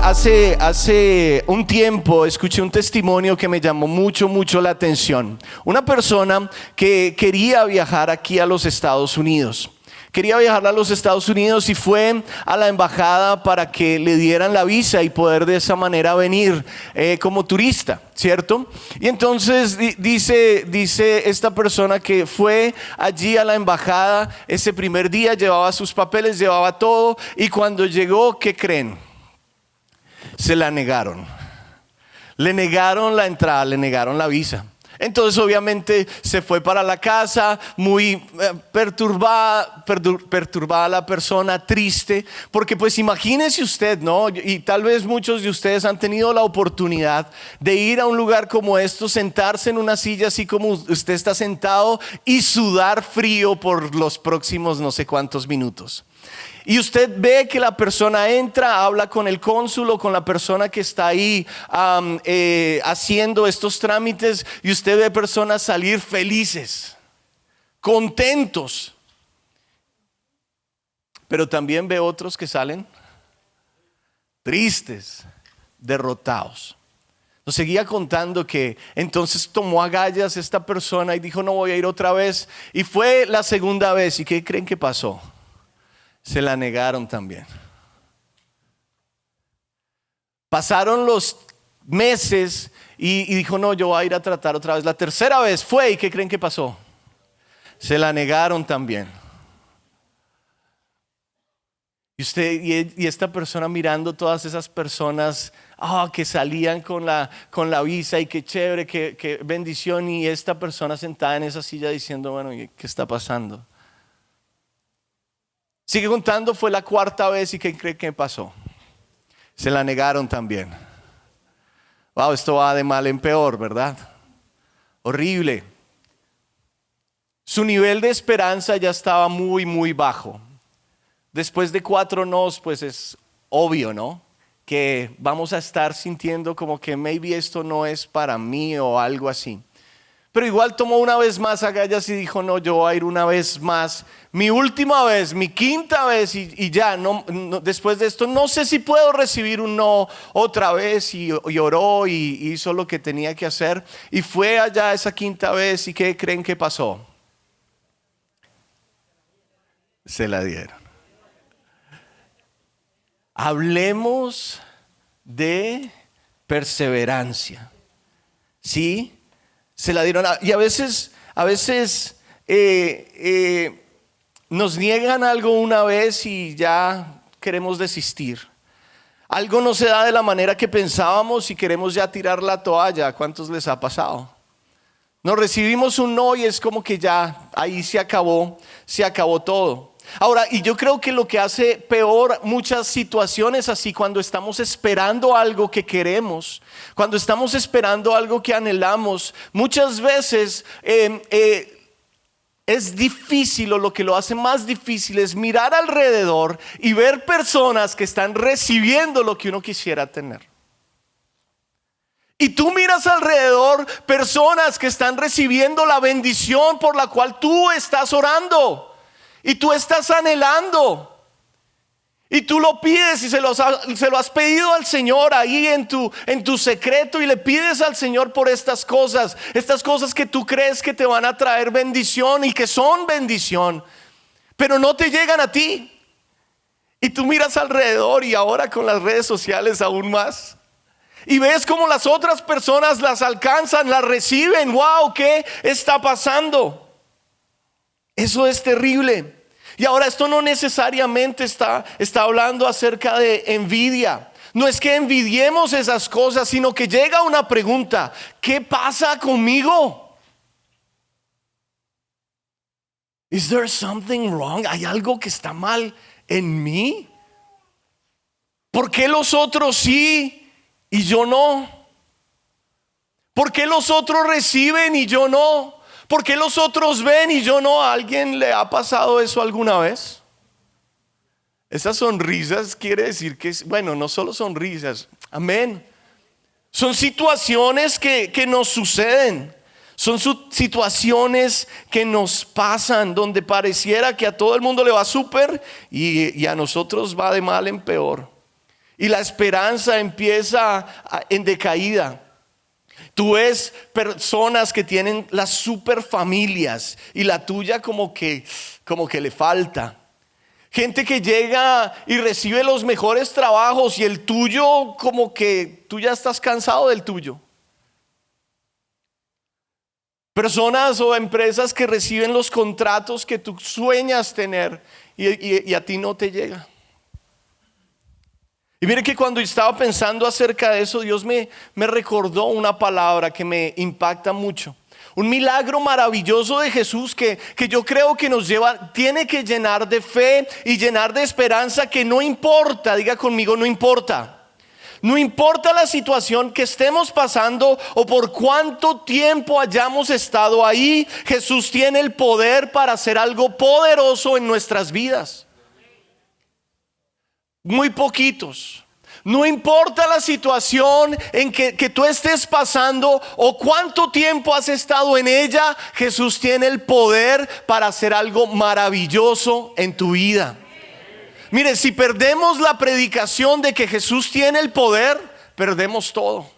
Hace un tiempo escuché un testimonio que me llamó mucho la atención. Una persona que quería viajar aquí a los Estados Unidos. Quería viajar a los Estados Unidos y fue a la embajada para que le dieran la visa y poder de esa manera venir como turista, ¿cierto? Y entonces dice esta persona que fue allí a la embajada ese primer día, llevaba sus papeles, llevaba todo, y cuando llegó, ¿qué creen? Se la negaron. Le negaron la entrada, le negaron la visa. Entonces obviamente se fue para la casa muy perturbada la persona, triste, porque pues imagínese usted, ¿no? Y tal vez muchos de ustedes han tenido la oportunidad de ir a un lugar como esto, sentarse en una silla así como usted está sentado y sudar frío por los próximos no sé cuántos minutos. Y usted ve que la persona entra, habla con el cónsul o con la persona que está ahí haciendo estos trámites, y usted ve personas salir felices, contentos. Pero también ve otros que salen tristes, derrotados. Nos seguía contando que entonces tomó agallas esta persona y dijo: no voy a ir otra vez. Y fue la segunda vez. ¿Y qué creen que pasó? Se la negaron también. Pasaron los meses y dijo: no, yo voy a ir a tratar otra vez. La tercera vez fue, ¿y qué creen que pasó? Se la negaron también. Y esta persona mirando todas esas personas que salían con la visa, y qué chévere, qué bendición, y esta persona sentada en esa silla diciendo: bueno, ¿qué está pasando? Sigue contando, fue la cuarta vez, y ¿qué cree que pasó? Se la negaron también. Wow, esto va de mal en peor, ¿verdad? Horrible. Su nivel de esperanza ya estaba muy bajo. Después de 4 nos, pues es obvio, ¿no? Que vamos a estar sintiendo como que maybe esto no es para mí o algo así. Pero igual tomó una vez más agallas y dijo: no, yo voy a ir una vez más, mi última vez, mi quinta vez, y ya, no, después de esto no sé si puedo recibir un no otra vez. Y oró y hizo lo que tenía que hacer, y fue allá esa quinta vez. ¿Y qué creen que pasó? Se la dieron. Hablemos de perseverancia, ¿sí? Se la dieron. Y a veces nos niegan algo una vez y ya queremos desistir. Algo no se da de la manera que pensábamos y queremos ya tirar la toalla. ¿A cuántos les ha pasado? Nos recibimos un no y es como que ya ahí se acabó todo. Ahora, y yo creo que lo que hace peor muchas situaciones así, cuando estamos esperando algo que queremos, cuando estamos esperando algo que anhelamos, muchas veces es difícil, o lo que lo hace más difícil es mirar alrededor y ver personas que están recibiendo lo que uno quisiera tener. Y tú miras alrededor personas que están recibiendo la bendición por la cual tú estás orando. Y tú estás anhelando, y tú lo pides, y se lo has pedido al Señor ahí en tu secreto, y le pides al Señor por estas cosas que tú crees que te van a traer bendición y que son bendición, pero no te llegan a ti. Y tú miras alrededor, y ahora con las redes sociales aún más, y ves cómo las otras personas las alcanzan, las reciben. Wow, ¿qué está pasando? Eso es terrible. Y ahora esto no necesariamente está hablando acerca de envidia. No es que envidiemos esas cosas, sino que llega una pregunta: ¿qué pasa conmigo? Is there something wrong? ¿Hay algo que está mal en mí? ¿Por qué los otros sí y yo no? ¿Por qué los otros reciben y yo no? ¿Por qué los otros ven y yo no? ¿A alguien le ha pasado eso alguna vez? Esas sonrisas quiere decir que, bueno, no solo sonrisas, amén. Son situaciones que nos suceden. Son situaciones que nos pasan, donde pareciera que a todo el mundo le va súper y a nosotros va de mal en peor. y la esperanza empieza en decaída. Tú ves personas que tienen las super familias y la tuya como que le falta. Gente que llega y recibe los mejores trabajos y el tuyo como que tú ya estás cansado del tuyo. Personas o empresas que reciben los contratos que tú sueñas tener y a ti no te llega. Y mire que cuando estaba pensando acerca de eso, Dios me recordó una palabra que me impacta mucho. Un milagro maravilloso de Jesús que yo creo que tiene que llenar de fe y llenar de esperanza, que no importa, diga conmigo, no importa. No importa la situación que estemos pasando o por cuánto tiempo hayamos estado ahí, Jesús tiene el poder para hacer algo poderoso en nuestras vidas. Muy poquitos. No importa la situación en que tú estés pasando o cuánto tiempo has estado en ella, Jesús tiene el poder para hacer algo maravilloso en tu vida. Mire, si perdemos la predicación de que Jesús tiene el poder, perdemos todo.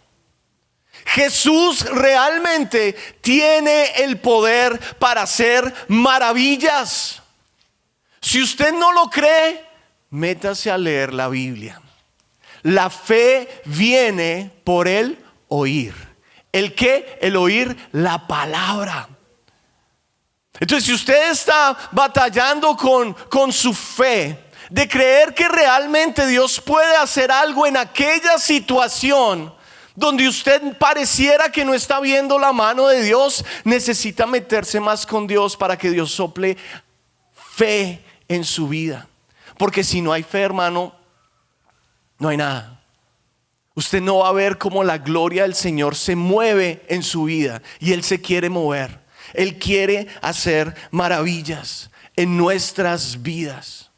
Jesús realmente tiene el poder para hacer maravillas. Si usted no lo cree, métase a leer la Biblia. La fe viene por el oír. ¿El qué? El oír la palabra. Entonces, si usted está batallando con su fe, de creer que realmente Dios puede hacer algo en aquella situación donde usted pareciera que no está viendo la mano de Dios, necesita meterse más con Dios para que Dios sople fe en su vida. Porque si no hay fe, hermano, no hay nada. Usted no va a ver cómo la gloria del Señor se mueve en su vida. Y Él se quiere mover. Él quiere hacer maravillas en nuestras vidas.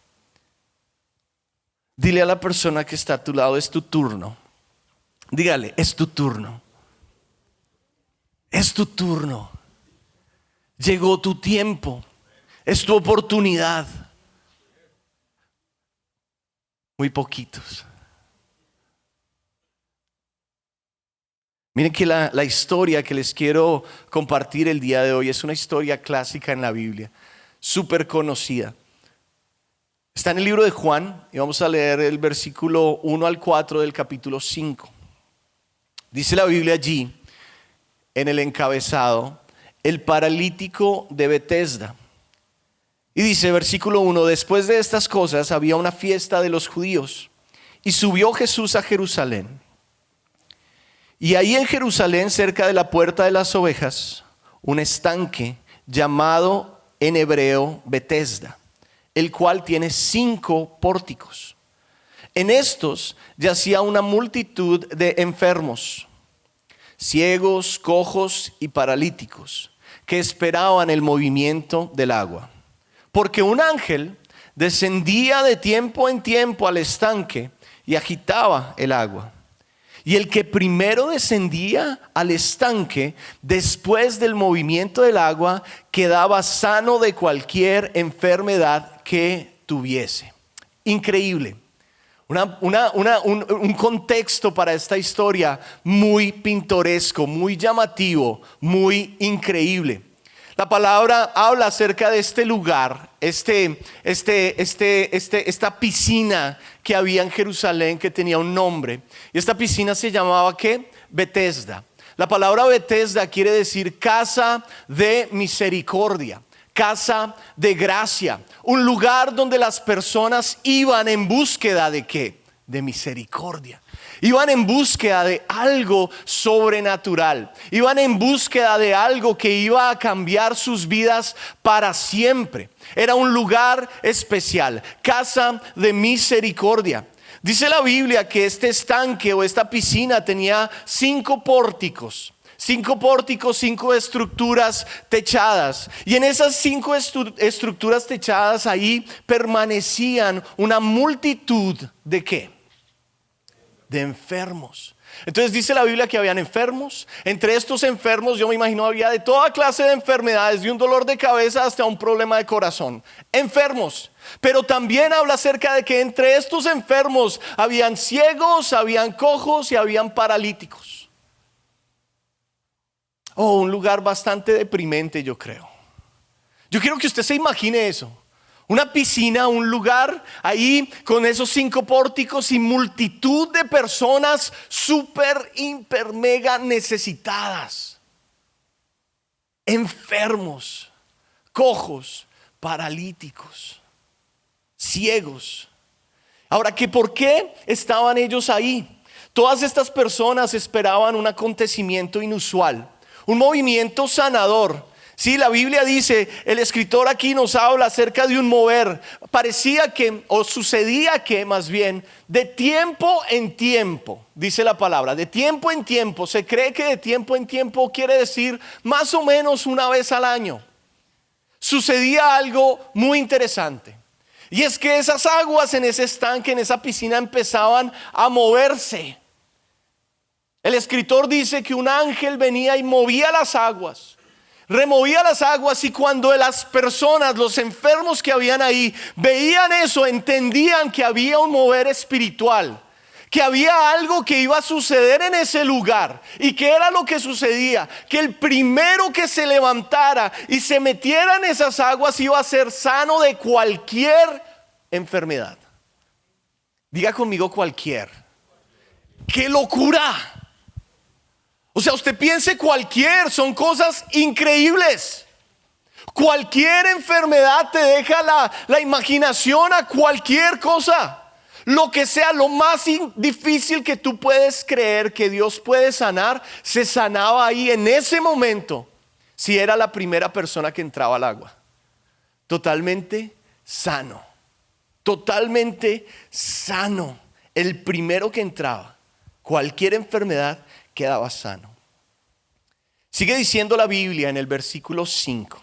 Dile a la persona que está a tu lado, es tu turno. Dígale, es tu turno. Es tu turno. Llegó tu tiempo. Es tu oportunidad. Muy poquitos. Miren que la historia que les quiero compartir el día de hoy es una historia clásica en la Biblia, súper conocida. Está en el libro de Juan y vamos a leer el versículo 1 al 4 del capítulo 5. Dice la Biblia allí, en el encabezado, el paralítico de Betesda. Y dice, versículo 1, después de estas cosas había una fiesta de los judíos y subió Jesús a Jerusalén. Y ahí en Jerusalén, cerca de la puerta de las ovejas, un estanque llamado en hebreo Betesda, el cual tiene 5 pórticos. En estos yacía una multitud de enfermos, ciegos, cojos y paralíticos, que esperaban el movimiento del agua. Porque un ángel descendía de tiempo en tiempo al estanque y agitaba el agua. Y el que primero descendía al estanque, después del movimiento del agua, quedaba sano de cualquier enfermedad que tuviese. Increíble. Un contexto para esta historia muy pintoresco, muy llamativo, muy increíble. La palabra habla acerca de este lugar, esta piscina que había en Jerusalén que tenía un nombre. Y esta piscina se llamaba ¿qué? Betesda. La palabra Betesda quiere decir casa de misericordia, casa de gracia, un lugar donde las personas iban en búsqueda de ¿qué? De misericordia. Iban en búsqueda de algo sobrenatural. Iban en búsqueda de algo que iba a cambiar sus vidas para siempre. Era un lugar especial, casa de misericordia. Dice la Biblia que este estanque o esta piscina tenía 5 pórticos. 5 pórticos, 5 estructuras techadas. Y en esas 5 estructuras techadas ahí permanecían una multitud de ¿qué? de enfermos. Entonces dice la Biblia que habían enfermos. Entre estos enfermos yo me imagino había de toda clase de enfermedades, de un dolor de cabeza hasta un problema de corazón. Enfermos. Pero también habla acerca de que entre estos enfermos habían ciegos, habían cojos y habían paralíticos. Oh, un lugar bastante deprimente, yo creo. Yo quiero que usted se imagine eso. Una piscina, un lugar ahí con esos 5 pórticos y multitud de personas súper, hiper, mega necesitadas. Enfermos, cojos, paralíticos, ciegos. Ahora, ¿que por qué estaban ellos ahí? Todas estas personas esperaban un acontecimiento inusual, un movimiento sanador. Sí, la Biblia dice, el escritor aquí nos habla acerca de un mover. Parecía que, o sucedía que más bien, de tiempo en tiempo, dice la palabra, de tiempo en tiempo. Se cree que de tiempo en tiempo quiere decir más o menos una vez al año. Sucedía algo muy interesante. Y es que esas aguas en ese estanque, en esa piscina empezaban a moverse. El escritor dice que un ángel venía y movía las aguas. Removía las aguas y cuando las personas, los enfermos que habían ahí, veían eso, entendían que había un mover espiritual, que había algo que iba a suceder en ese lugar. ¿Y qué era lo que sucedía? Que el primero que se levantara y se metiera en esas aguas iba a ser sano de cualquier enfermedad. Diga conmigo cualquier. ¡Qué locura! O sea, usted piense cualquier, son cosas increíbles. Cualquier enfermedad te deja la imaginación a cualquier cosa. Lo que sea, lo más difícil que tú puedes creer que Dios puede sanar, se sanaba ahí en ese momento, si era la primera persona que entraba al agua. Totalmente sano. Totalmente sano. El primero que entraba, cualquier enfermedad, quedaba sano. Sigue diciendo la Biblia en el versículo 5.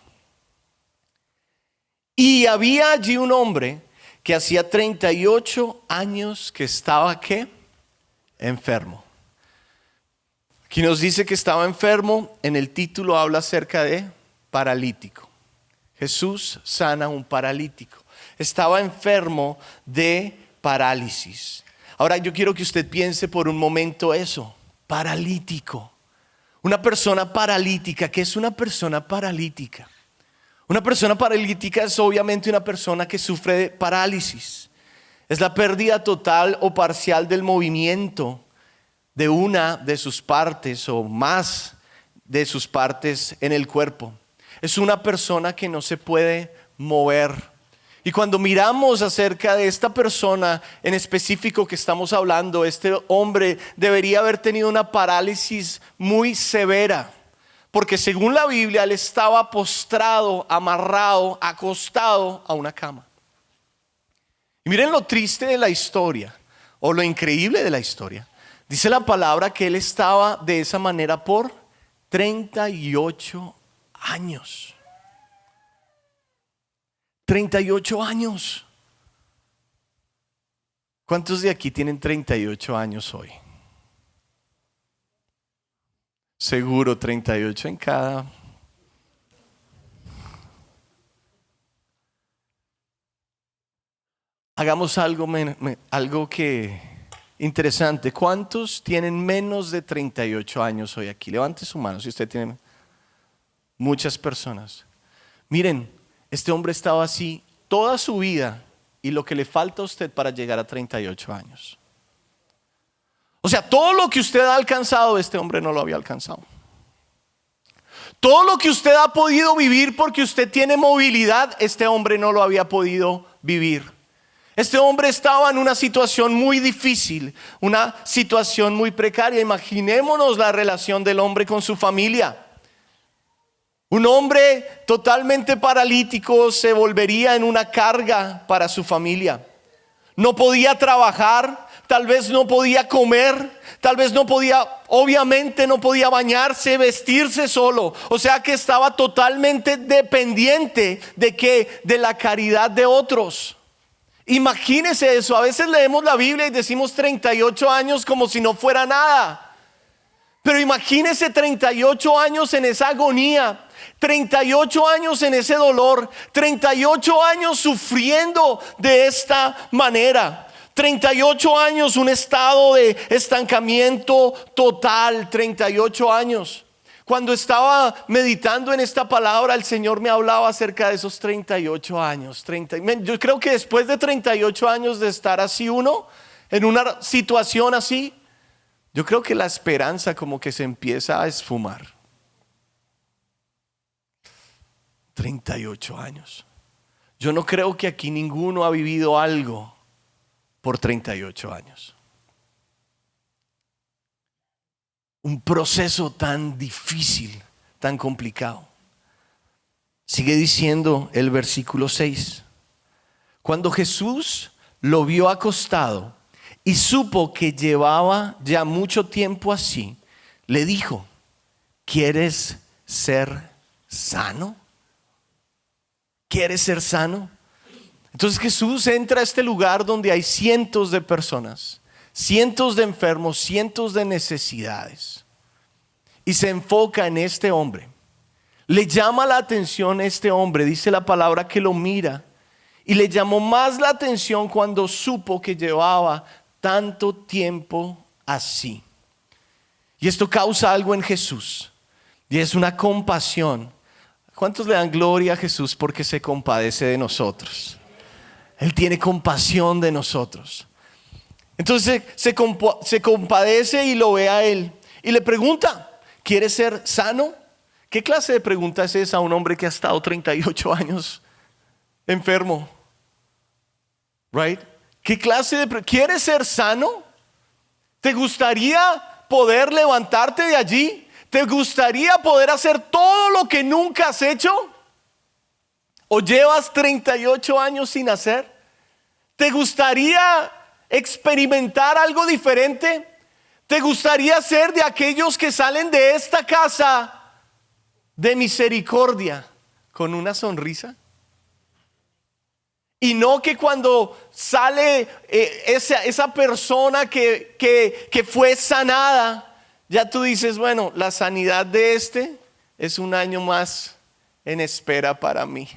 Y había allí un hombre que hacía 38 años que estaba ¿qué? Enfermo. Aquí nos dice que estaba enfermo. En el título habla acerca de paralítico. Jesús sana a un paralítico. Estaba enfermo de parálisis. Ahora yo quiero que usted piense por un momento eso. Paralítico. Una persona paralítica. ¿Qué es una persona paralítica? Una persona paralítica es obviamente una persona que sufre de parálisis. Es la pérdida total o parcial del movimiento de una de sus partes o más de sus partes en el cuerpo. Es una persona que no se puede mover. Y cuando miramos acerca de esta persona en específico que estamos hablando, este hombre debería haber tenido una parálisis muy severa. Porque según la Biblia, él estaba postrado, amarrado, acostado a una cama. Y miren lo triste de la historia, o lo increíble de la historia. Dice la palabra que él estaba de esa manera por 38 años. 38 años. ¿Cuántos de aquí tienen 38 años hoy? Seguro 38 en cada. Hagamos algo que interesante. ¿Cuántos tienen menos de 38 años hoy aquí? Levante su mano si usted tiene. Muchas personas. Miren, este hombre estaba así toda su vida y lo que le falta a usted para llegar a 38 años. O sea, todo lo que usted ha alcanzado, este hombre no lo había alcanzado. Todo lo que usted ha podido vivir porque usted tiene movilidad, este hombre no lo había podido vivir. Este hombre estaba en una situación muy difícil, una situación muy precaria. Imaginémonos la relación del hombre con su familia. Un hombre totalmente paralítico se volvería en una carga para su familia. No podía trabajar, tal vez no podía comer, tal vez no podía, obviamente no podía bañarse, vestirse solo. O sea que estaba totalmente dependiente de ¿qué? De la caridad de otros. Imagínese eso. A veces leemos la Biblia y decimos 38 años como si no fuera nada. Pero imagínese 38 años en esa agonía, 38 años en ese dolor, 38 años sufriendo de esta manera, 38 años un estado de estancamiento total, 38 años. Cuando estaba meditando en esta palabra, el Señor me hablaba acerca de esos 38 años. Yo creo que después de 38 años de estar así uno, en una situación así, yo creo que la esperanza como que se empieza a esfumar. 38 años. Yo no creo que aquí ninguno ha vivido algo por 38 años. Un proceso tan difícil, tan complicado. Sigue diciendo el versículo 6. Cuando Jesús lo vio acostado y supo que llevaba ya mucho tiempo así, le dijo: ¿quieres ser sano? ¿Quieres ser sano? Entonces Jesús entra a este lugar donde hay cientos de personas, cientos de enfermos, cientos de necesidades, y se enfoca en este hombre. Le llama la atención este hombre. Dice la palabra que lo mira, y le llamó más la atención cuando supo que llevaba tanto tiempo así. Y esto causa algo en Jesús, y es una compasión. ¿Cuántos le dan gloria a Jesús porque se compadece de nosotros? Él tiene compasión de nosotros. Entonces se compadece y lo ve a él y le pregunta: ¿quieres ser sano? ¿Qué clase de pregunta es esa a un hombre que ha estado 38 años enfermo? Right? ¿Qué clase de ¿Quieres ser sano? ¿Te gustaría poder levantarte de allí? ¿Te gustaría poder hacer todo lo que nunca has hecho? ¿O llevas 38 años sin hacer? ¿Te gustaría experimentar algo diferente? ¿Te gustaría ser de aquellos que salen de esta casa de misericordia con una sonrisa? Y no que cuando sale esa persona que fue sanada, ya tú dices: bueno, la sanidad de este es un año más en espera para mí.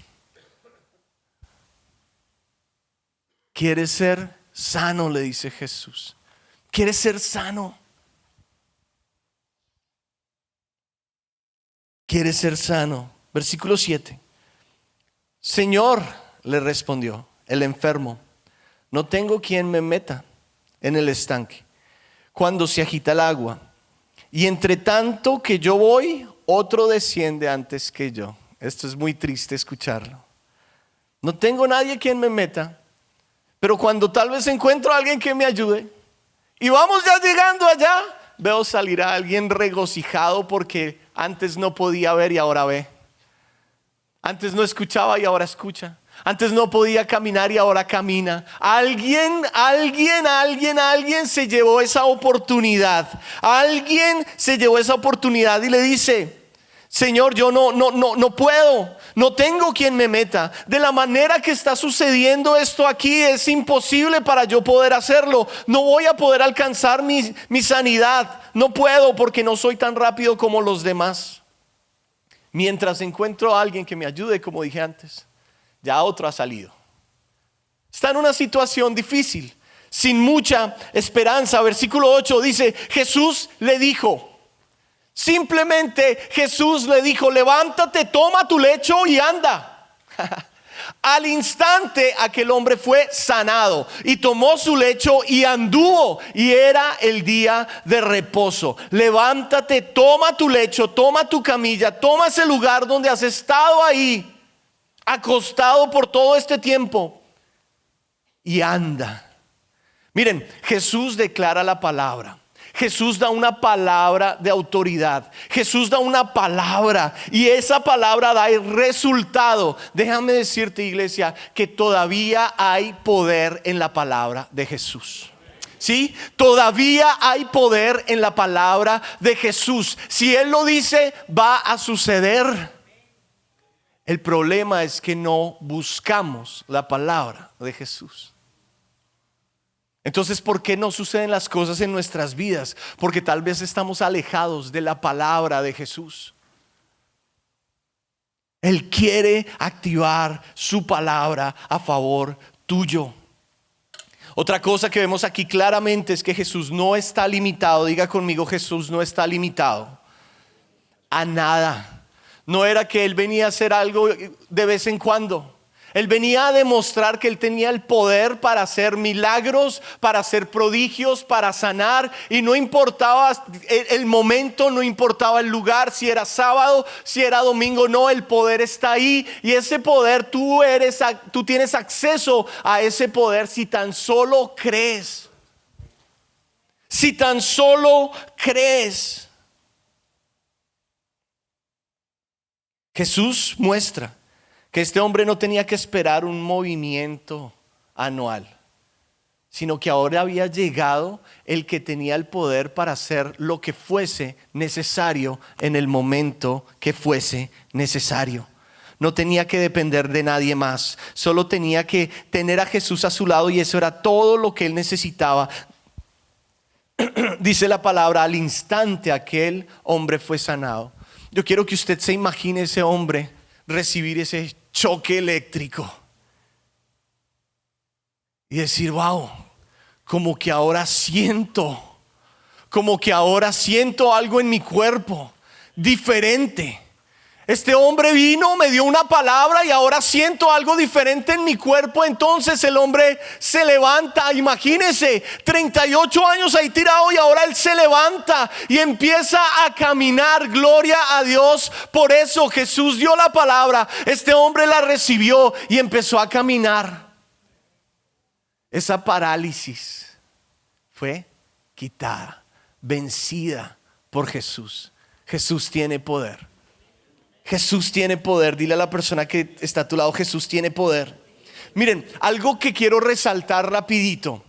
¿Quieres ser sano?, le dice Jesús. ¿Quieres ser sano? ¿Quieres ser sano? Versículo 7. Señor, le respondió el enfermo, no tengo quien me meta en el estanque cuando se agita el agua, y entre tanto que yo voy, otro desciende antes que yo. Esto es muy triste escucharlo. No tengo nadie quien me meta, pero cuando tal vez encuentro a alguien que me ayude, y vamos ya llegando allá, veo salir a alguien regocijado porque antes no podía ver y ahora ve. Antes no escuchaba y ahora escucha. Antes no podía caminar y ahora camina. Alguien se llevó esa oportunidad. Alguien se llevó esa oportunidad y le dice: Señor, yo no puedo, no tengo quien me meta. De la manera que está sucediendo esto aquí, es imposible para yo poder hacerlo. No voy a poder alcanzar mi sanidad. No puedo porque no soy tan rápido como los demás. Mientras encuentro a alguien que me ayude, como dije antes, ya otro ha salido. Está en una situación difícil, sin mucha esperanza. Versículo 8 dice: Jesús le dijo. Simplemente Jesús le dijo: levántate, toma tu lecho y anda. Al instante aquel hombre fue sanado y tomó su lecho y anduvo, y era el día de reposo. Levántate, toma tu lecho, toma tu camilla, toma ese lugar donde has estado ahí acostado por todo este tiempo y anda. Miren, Jesús declara la palabra. Jesús da una palabra de autoridad. Jesús da una palabra y esa palabra da el resultado. Déjame decirte, iglesia, que todavía hay poder en la palabra de Jesús. ¿Sí? Todavía hay poder en la palabra de Jesús. Si Él lo dice, va a suceder. El problema es que no buscamos la palabra de Jesús. Entonces, ¿por qué no suceden las cosas en nuestras vidas? Porque tal vez estamos alejados de la palabra de Jesús. Él quiere activar su palabra a favor tuyo. Otra cosa que vemos aquí claramente es que Jesús no está limitado. Diga conmigo, Jesús no está limitado a nada. No era que Él venía a hacer algo de vez en cuando. Él venía a demostrar que Él tenía el poder para hacer milagros, para hacer prodigios, para sanar. Y no importaba el momento, no importaba el lugar, si era sábado, si era domingo. No, el poder está ahí. Y ese poder, tú tienes acceso a ese poder si tan solo crees. Si tan solo crees. Jesús muestra que este hombre no tenía que esperar un movimiento anual, sino que ahora había llegado el que tenía el poder para hacer lo que fuese necesario en el momento que fuese necesario. No tenía que depender de nadie más, solo tenía que tener a Jesús a su lado y eso era todo lo que él necesitaba. Dice la palabra, al instante aquel hombre fue sanado. Yo quiero que usted se imagine ese hombre recibir ese choque eléctrico y decir, wow, como que ahora siento algo en mi cuerpo diferente. Este hombre vino, me dio una palabra y ahora siento algo diferente en mi cuerpo. Entonces el hombre se levanta. Imagínese, 38 años ahí tirado y ahora él se levanta y empieza a caminar. Gloria a Dios. Por eso Jesús dio la palabra. Este hombre la recibió y empezó a caminar. Esa parálisis fue quitada, vencida por Jesús. Jesús tiene poder. Jesús tiene poder. Dile a la persona que está a tu lado, Jesús tiene poder. Miren, algo que quiero resaltar rapidito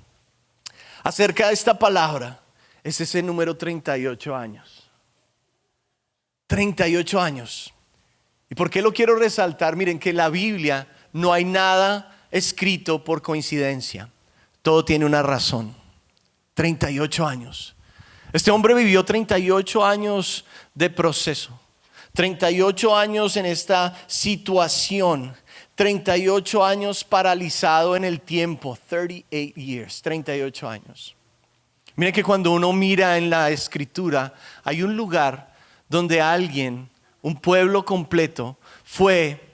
acerca de esta palabra es ese número 38 años. 38 años. ¿Y por qué lo quiero resaltar? Miren que en la Biblia no hay nada escrito por coincidencia. Todo tiene una razón. 38 años. Este hombre vivió 38 años de proceso. 38 años en esta situación, 38 años paralizado en el tiempo, 38 years, 38 años. Miren que cuando uno mira en la escritura, hay un lugar donde alguien, un pueblo completo, fue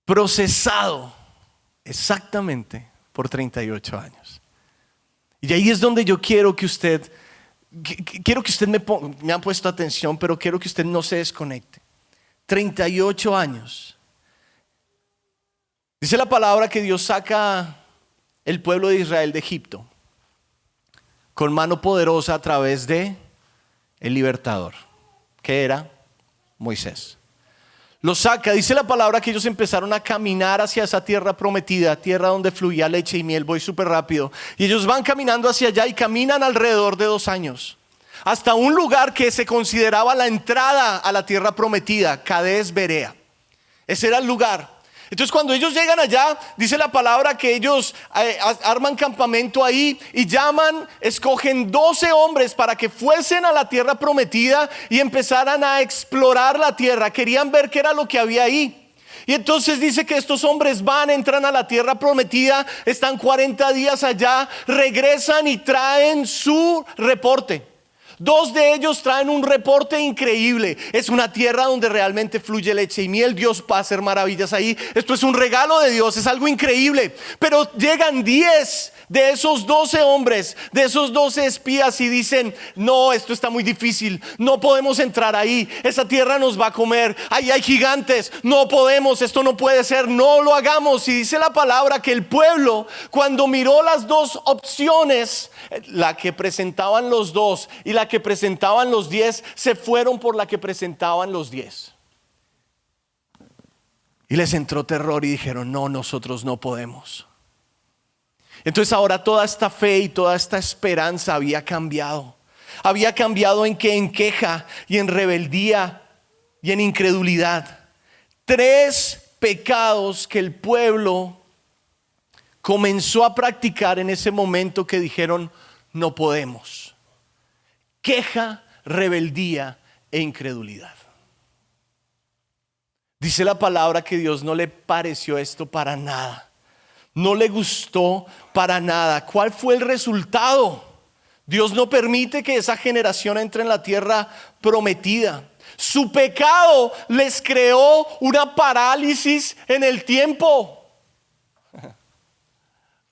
procesado exactamente por 38 años. Y ahí es donde yo quiero que usted me ha puesto atención, pero quiero que usted no se desconecte. 38 años. Dice la palabra que Dios saca el pueblo de Israel de Egipto con mano poderosa a través de el libertador, que era Moisés. Lo saca, dice la palabra que ellos empezaron a caminar hacia esa tierra prometida, tierra donde fluía leche y miel. Voy súper rápido. Y ellos van caminando hacia allá y caminan alrededor de 2 años. Hasta un lugar que se consideraba la entrada a la tierra prometida, Cades Berea. Ese era el lugar. Entonces cuando ellos llegan allá, dice la palabra que ellos arman campamento ahí y escogen 12 hombres para que fuesen a la tierra prometida y empezaran a explorar la tierra. Querían ver qué era lo que había ahí. Y entonces dice que estos hombres entran a la tierra prometida, están 40 días allá, regresan y traen su reporte. 2 de ellos traen un reporte increíble. Es una tierra donde realmente fluye leche y miel. Dios va a hacer maravillas ahí. Esto es un regalo de Dios, es algo increíble. Pero llegan 10 de esos 12 hombres, de esos 12 espías y dicen, no, esto está muy difícil, no podemos entrar ahí, esa tierra nos va a comer, ahí hay gigantes, no podemos, esto no puede ser, no lo hagamos. Y dice la palabra que el pueblo, cuando miró las 2 opciones, la que presentaban los 2 y la que presentaban los 10, se fueron por la que presentaban los 10. Y les entró terror y dijeron, no, nosotros no podemos. Entonces ahora toda esta fe y toda esta esperanza había cambiado. Había cambiado en queja y en rebeldía y en incredulidad. 3 pecados que el pueblo comenzó a practicar en ese momento que dijeron, no podemos. Queja, rebeldía e incredulidad. Dice la palabra que Dios no le pareció esto para nada. No le gustó para nada. ¿Cuál fue el resultado? Dios no permite que esa generación entre en la tierra prometida. Su pecado les creó una parálisis en el tiempo.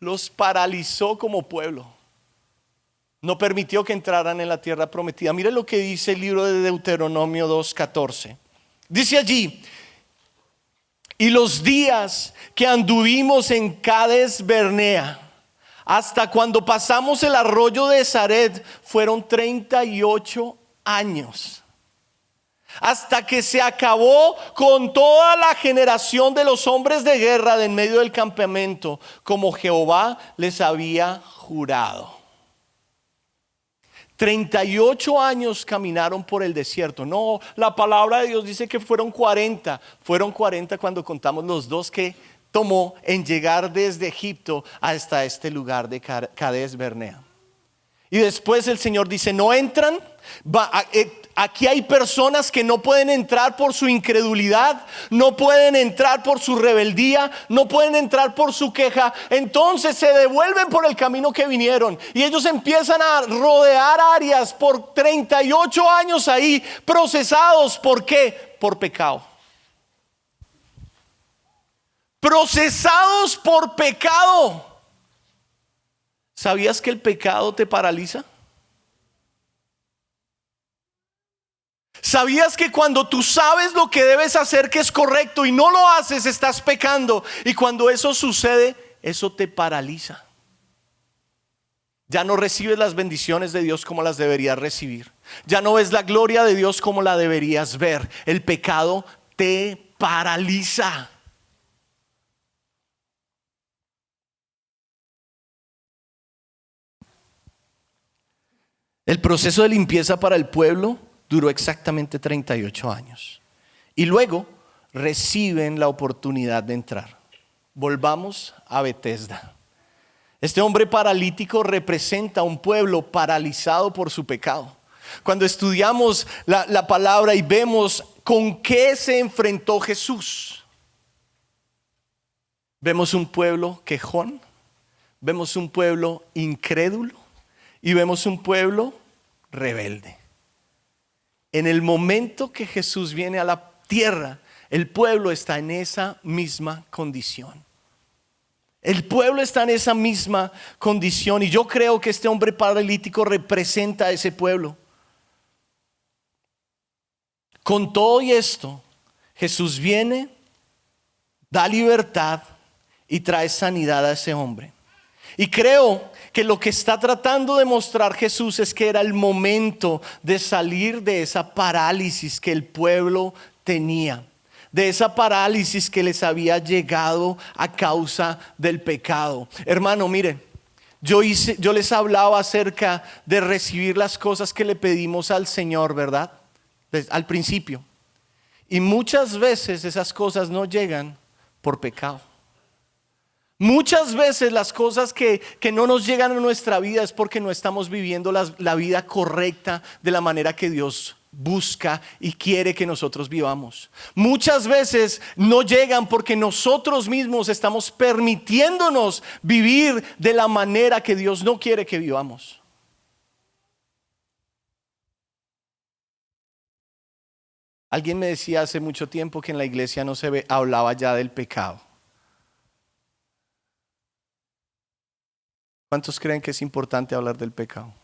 Los paralizó como pueblo. No permitió que entraran en la tierra prometida. Mire lo que dice el libro de Deuteronomio 2:14. Dice allí: y los días que anduvimos en Cades Barnea, hasta cuando pasamos el arroyo de Zared, fueron 38 años. Hasta que se acabó con toda la generación de los hombres de guerra de en medio del campamento, como Jehová les había jurado. 38 años caminaron por el desierto. No, la palabra de Dios dice que fueron 40. Fueron 40 cuando contamos los 2 que tomó en llegar desde Egipto hasta este lugar de Cades Barnea. Y después el Señor dice, no entran. Aquí hay personas que no pueden entrar por su incredulidad, no pueden entrar por su rebeldía, no pueden entrar por su queja. Entonces se devuelven por el camino que vinieron y ellos empiezan a rodear áreas por 38 años ahí procesados. ¿Por qué? Por pecado. Procesados por pecado. ¿Sabías que el pecado te paraliza? ¿Sabías que cuando tú sabes lo que debes hacer que es correcto y no lo haces, estás pecando? Y cuando eso sucede, eso te paraliza. Ya no recibes las bendiciones de Dios como las deberías recibir. Ya no ves la gloria de Dios como la deberías ver. El pecado te paraliza. El proceso de limpieza para el pueblo duró exactamente 38 años. Y luego reciben la oportunidad de entrar. Volvamos a Betesda. Este hombre paralítico representa a un pueblo paralizado por su pecado. Cuando estudiamos la palabra y vemos con qué se enfrentó Jesús, vemos un pueblo quejón, vemos un pueblo incrédulo y vemos un pueblo rebelde. En el momento que Jesús viene a la tierra, el pueblo está en esa misma condición. El pueblo está en esa misma condición y yo creo que este hombre paralítico representa a ese pueblo. Con todo y esto, Jesús viene, da libertad y trae sanidad a ese hombre. Y creo que lo que está tratando de mostrar Jesús es que era el momento de salir de esa parálisis que el pueblo tenía, de esa parálisis que les había llegado a causa del pecado. Hermano, mire, yo les hablaba acerca de recibir las cosas que le pedimos al Señor, ¿verdad? Al principio. Y muchas veces esas cosas no llegan por pecado. Muchas veces las cosas que no nos llegan a nuestra vida es porque no estamos viviendo la vida correcta de la manera que Dios busca y quiere que nosotros vivamos. Muchas veces no llegan porque nosotros mismos estamos permitiéndonos vivir de la manera que Dios no quiere que vivamos. Alguien me decía hace mucho tiempo que en la iglesia no se hablaba ya del pecado. ¿Cuántos creen que es importante hablar del pecado?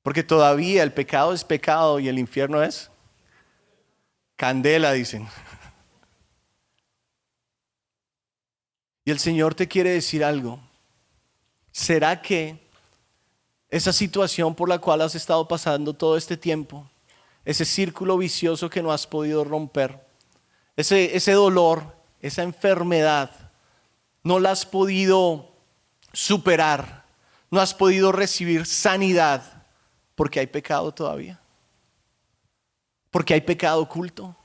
Porque todavía el pecado es pecado y el infierno es candela, dicen. Y el Señor te quiere decir algo. ¿Será que esa situación por la cual has estado pasando todo este tiempo, ese círculo vicioso que no has podido romper, ese dolor, esa enfermedad, no la has podido superar, no has podido recibir sanidad porque hay pecado todavía? Porque hay pecado oculto,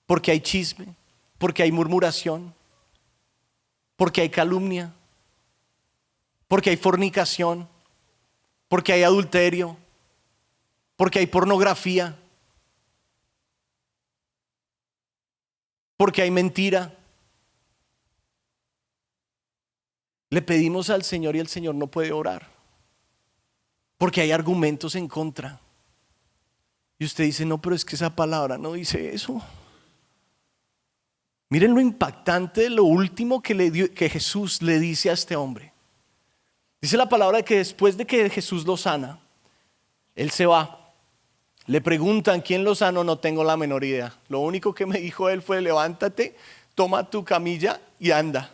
porque hay chisme, porque hay murmuración. porque hay calumnia, porque hay fornicación, porque hay adulterio, porque hay pornografía, porque hay mentira. Le pedimos al Señor y el Señor no puede orar, porque hay argumentos en contra. Y usted dice, no, pero es que esa palabra no dice eso. Miren lo impactante de lo último que Jesús le dice a este hombre. Dice la palabra de que después de que Jesús lo sana, él se va. Le preguntan quién lo sanó, no tengo la menor idea. Lo único que me dijo él fue: levántate, toma tu camilla y anda.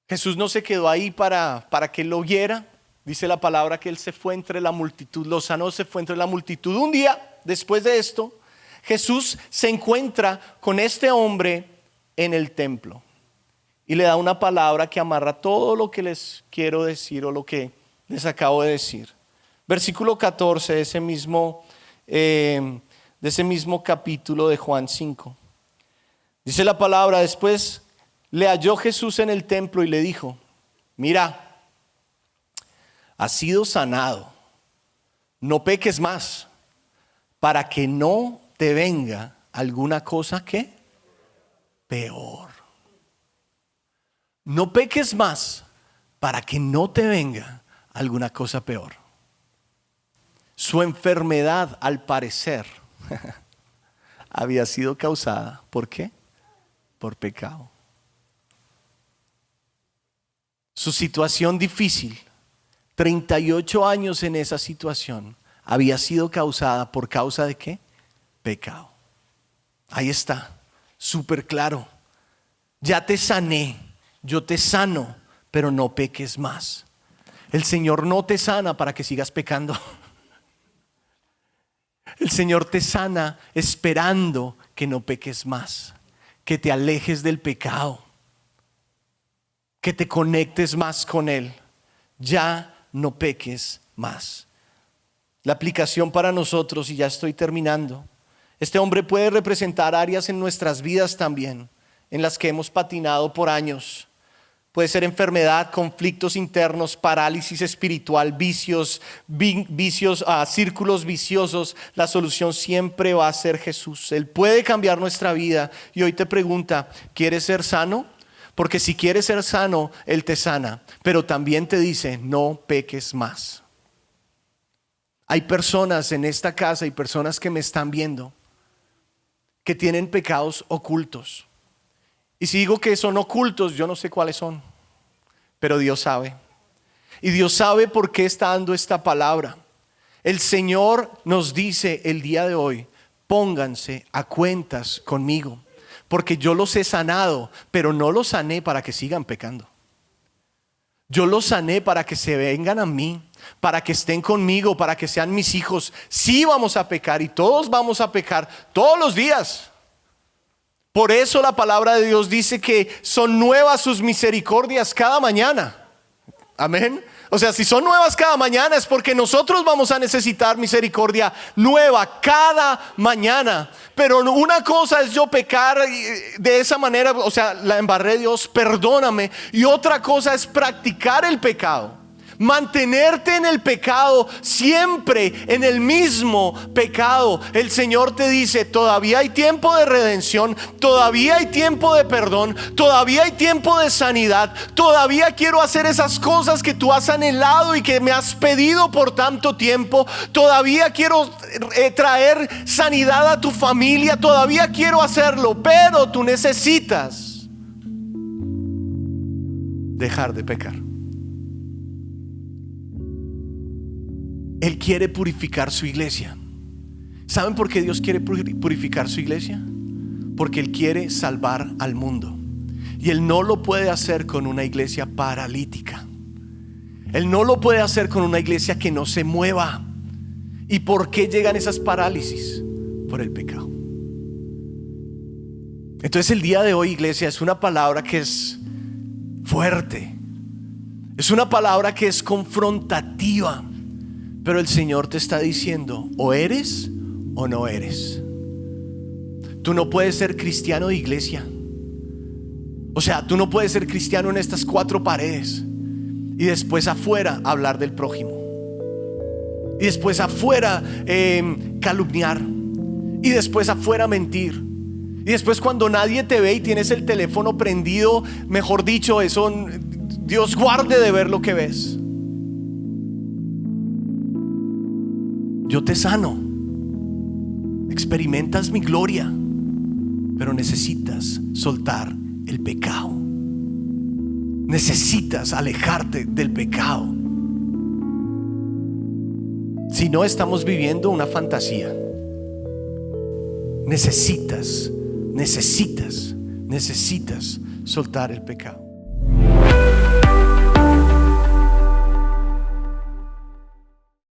Jesús no se quedó ahí para que él lo viera. Dice la palabra que él se fue entre la multitud, lo sanó, se fue entre la multitud. Un día, después de esto, Jesús se encuentra con este hombre en el templo y le da una palabra que amarra todo lo que les quiero decir o lo que les acabo de decir. Versículo 14 de ese mismo capítulo de Juan 5. Dice la palabra: después le halló Jesús en el templo y le dijo: mira, has sido sanado, no peques más, para que no te venga alguna cosa que peor. No peques más para que no te venga alguna cosa peor. Su enfermedad, al parecer, había sido causada, ¿por qué? Por pecado. Su situación difícil, 38 años en esa situación, había sido causada por causa de ¿qué? Pecado. Ahí está, súper claro. Ya te sané, yo te sano, pero no peques más. El Señor no te sana para que sigas pecando. El Señor te sana esperando que no peques más, que te alejes del pecado, que te conectes más con Él. Ya no peques más. La aplicación para nosotros, y ya estoy terminando. Este hombre puede representar áreas en nuestras vidas también, en las que hemos patinado por años. Puede ser enfermedad, conflictos internos, parálisis espiritual, vicios, círculos viciosos. La solución siempre va a ser Jesús. Él puede cambiar nuestra vida. Y hoy te pregunta: ¿quieres ser sano? Porque si quieres ser sano, Él te sana. Pero también te dice: no peques más. Hay personas en esta casa y personas que me están viendo que tienen pecados ocultos. Y si digo que son ocultos, yo no sé cuáles son, pero Dios sabe. Y Dios sabe por qué está dando esta palabra. El Señor nos dice el día de hoy: pónganse a cuentas conmigo, porque yo los he sanado, pero no los sané para que sigan pecando. Yo los sané para que se vengan a mí, para que estén conmigo, para que sean mis hijos. Sí, vamos a pecar y todos vamos a pecar todos los días. Por eso la palabra de Dios dice que son nuevas sus misericordias cada mañana. Amén. O sea, si son nuevas cada mañana es porque nosotros vamos a necesitar misericordia nueva cada mañana. Pero una cosa es yo pecar de esa manera, o sea, la embarré, Dios, perdóname. Y otra cosa es practicar el pecado. Mantenerte en el pecado, siempre en el mismo pecado. El Señor te dice: todavía hay tiempo de redención, todavía hay tiempo de perdón, todavía hay tiempo de sanidad, todavía quiero hacer esas cosas que tú has anhelado y que me has pedido por tanto tiempo, todavía quiero traer sanidad a tu familia, todavía quiero hacerlo, pero tú necesitas dejar de pecar. Él quiere purificar su iglesia. ¿Saben por qué Dios quiere purificar su iglesia? Porque Él quiere salvar al mundo. Y Él no lo puede hacer con una iglesia paralítica. Él no lo puede hacer con una iglesia que no se mueva. ¿Y por qué llegan esas parálisis? Por el pecado. Entonces el día de hoy, iglesia, es una palabra que es fuerte. Es una palabra que es confrontativa. Pero el Señor te está diciendo: o eres o no eres. Tú no puedes ser cristiano de iglesia O sea, tú no puedes ser cristiano en estas 4 paredes y después afuera hablar del prójimo, y después afuera calumniar, y después afuera mentir, y después cuando nadie te ve y tienes el teléfono prendido, mejor dicho, eso Dios guarde de ver lo que ves. Yo te sano, experimentas mi gloria, pero necesitas soltar el pecado. Necesitas alejarte del pecado. Si no, estamos viviendo una fantasía. Necesitas soltar el pecado.